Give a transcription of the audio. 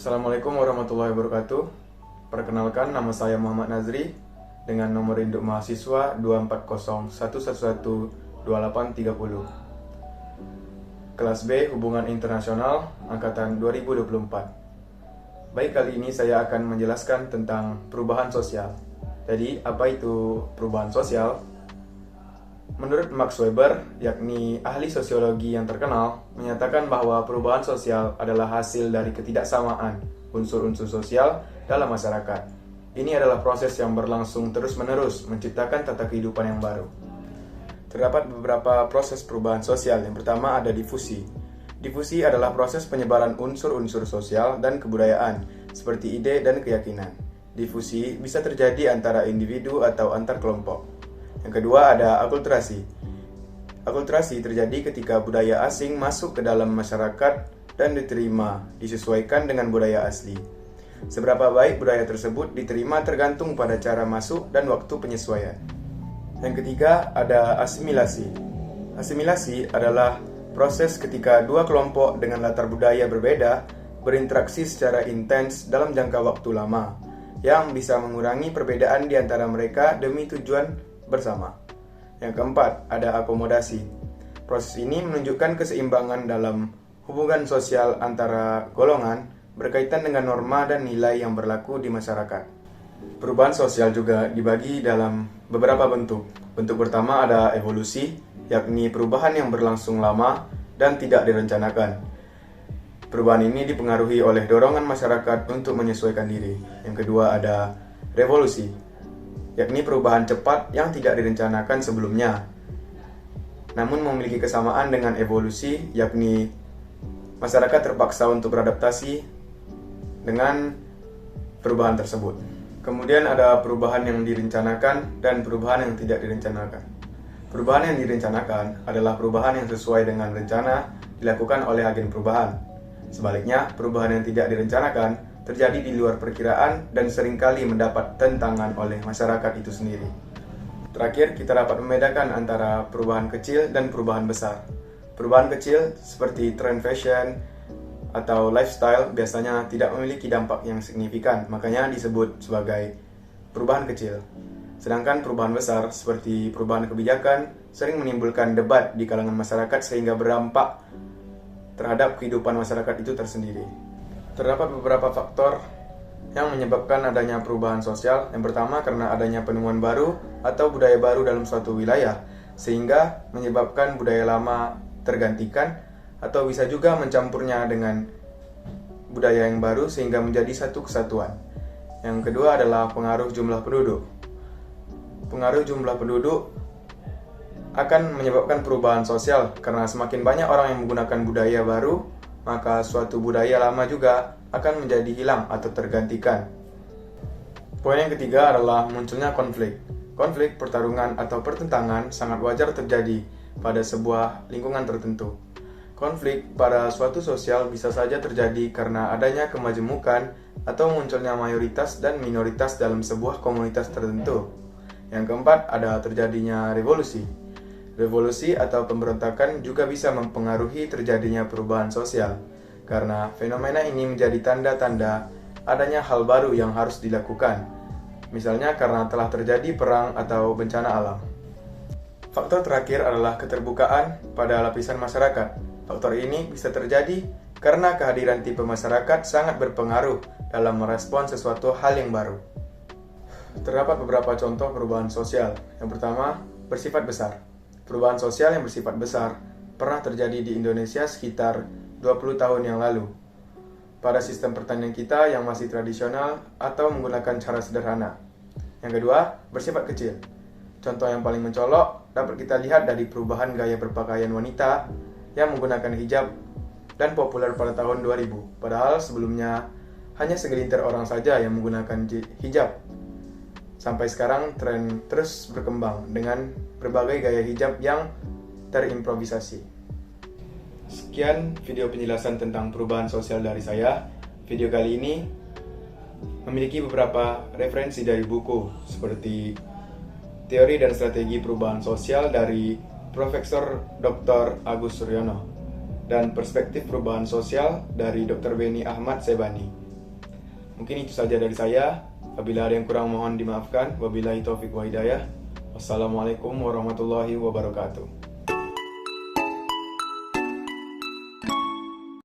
Assalamualaikum warahmatullahi wabarakatuh. Perkenalkan, nama saya Muhammad Nazri dengan nomor induk mahasiswa 24011112830. Kelas B Hubungan Internasional Angkatan 2024. Baik, kali ini saya akan menjelaskan tentang perubahan sosial. Jadi, apa itu perubahan sosial? Menurut Max Weber, yakni ahli sosiologi yang terkenal, menyatakan bahwa perubahan sosial adalah hasil dari ketidaksamaan unsur-unsur sosial dalam masyarakat. Ini adalah proses yang berlangsung terus-menerus menciptakan tata kehidupan yang baru. Terdapat beberapa proses perubahan sosial. Yang pertama ada difusi. Difusi adalah proses penyebaran unsur-unsur sosial dan kebudayaan, seperti ide dan keyakinan. Difusi bisa terjadi antara individu atau antar kelompok. Yang kedua ada akulturasi. Akulturasi terjadi ketika budaya asing masuk ke dalam masyarakat dan diterima, disesuaikan dengan budaya asli. Seberapa baik budaya tersebut diterima tergantung pada cara masuk dan waktu penyesuaian. Yang ketiga ada asimilasi. Asimilasi adalah proses ketika dua kelompok dengan latar budaya berbeda berinteraksi secara intens dalam jangka waktu lama, yang bisa mengurangi perbedaan di antara mereka demi tujuan bersama. Yang keempat, ada akomodasi. Proses ini menunjukkan keseimbangan dalam hubungan sosial antara golongan berkaitan dengan norma dan nilai yang berlaku di masyarakat. Perubahan sosial juga dibagi dalam beberapa bentuk. Bentuk pertama ada evolusi, yakni perubahan yang berlangsung lama dan tidak direncanakan. Perubahan ini dipengaruhi oleh dorongan masyarakat untuk menyesuaikan diri. Yang kedua ada revolusi, yakni perubahan cepat yang tidak direncanakan sebelumnya, namun memiliki kesamaan dengan evolusi, yakni masyarakat terpaksa untuk beradaptasi dengan perubahan tersebut. Kemudian ada perubahan yang direncanakan dan perubahan yang tidak direncanakan. Perubahan yang direncanakan adalah perubahan yang sesuai dengan rencana dilakukan oleh agen perubahan. Sebaliknya, perubahan yang tidak direncanakan terjadi di luar perkiraan dan seringkali mendapat tentangan oleh masyarakat itu sendiri. Terakhir, kita dapat membedakan antara perubahan kecil dan perubahan besar. Perubahan kecil seperti tren fashion atau lifestyle biasanya tidak memiliki dampak yang signifikan, makanya disebut sebagai perubahan kecil. Sedangkan perubahan besar seperti perubahan kebijakan sering menimbulkan debat di kalangan masyarakat sehingga berdampak terhadap kehidupan masyarakat itu tersendiri. Terdapat beberapa faktor yang menyebabkan adanya perubahan sosial. Yang pertama, karena adanya penemuan baru atau budaya baru dalam suatu wilayah, sehingga menyebabkan budaya lama tergantikan, atau bisa juga mencampurnya dengan budaya yang baru sehingga menjadi satu kesatuan. Yang kedua adalah pengaruh jumlah penduduk. Pengaruh jumlah penduduk akan menyebabkan perubahan sosial, karena semakin banyak orang yang menggunakan budaya baru, maka suatu budaya lama juga akan menjadi hilang atau tergantikan. Poin yang ketiga adalah munculnya konflik. Konflik, pertarungan, atau pertentangan sangat wajar terjadi pada sebuah lingkungan tertentu. Konflik pada suatu sosial bisa saja terjadi karena adanya kemajemukan atau munculnya mayoritas dan minoritas dalam sebuah komunitas tertentu. Yang keempat, ada terjadinya revolusi. Revolusi atau pemberontakan juga bisa mempengaruhi terjadinya perubahan sosial, karena fenomena ini menjadi tanda-tanda adanya hal baru yang harus dilakukan, misalnya karena telah terjadi perang atau bencana alam. Faktor terakhir adalah keterbukaan pada lapisan masyarakat. Faktor ini bisa terjadi karena kehadiran tipe masyarakat sangat berpengaruh dalam merespon sesuatu hal yang baru. Terdapat beberapa contoh perubahan sosial. Yang pertama, bersifat besar. Perubahan sosial yang bersifat besar pernah terjadi di Indonesia sekitar 20 tahun yang lalu. Pada sistem pertanian kita yang masih tradisional atau menggunakan cara sederhana. Yang kedua, bersifat kecil. Contoh yang paling mencolok dapat kita lihat dari perubahan gaya berpakaian wanita yang menggunakan hijab dan populer pada tahun 2000. Padahal sebelumnya hanya segelintir orang saja yang menggunakan hijab. Sampai sekarang tren terus berkembang dengan berbagai gaya hijab yang terimprovisasi. Sekian video penjelasan tentang perubahan sosial dari saya. Video kali ini memiliki beberapa referensi dari buku seperti Teori dan Strategi Perubahan Sosial dari Profesor Dr. Agus Suryono dan Perspektif Perubahan Sosial dari Dr. Beni Ahmad Sebani. Mungkin itu saja dari saya. Apabila ada yang kurang mohon dimaafkan. Wabillahi taufiq wa hidayah. Wassalamualaikum warahmatullahi wabarakatuh.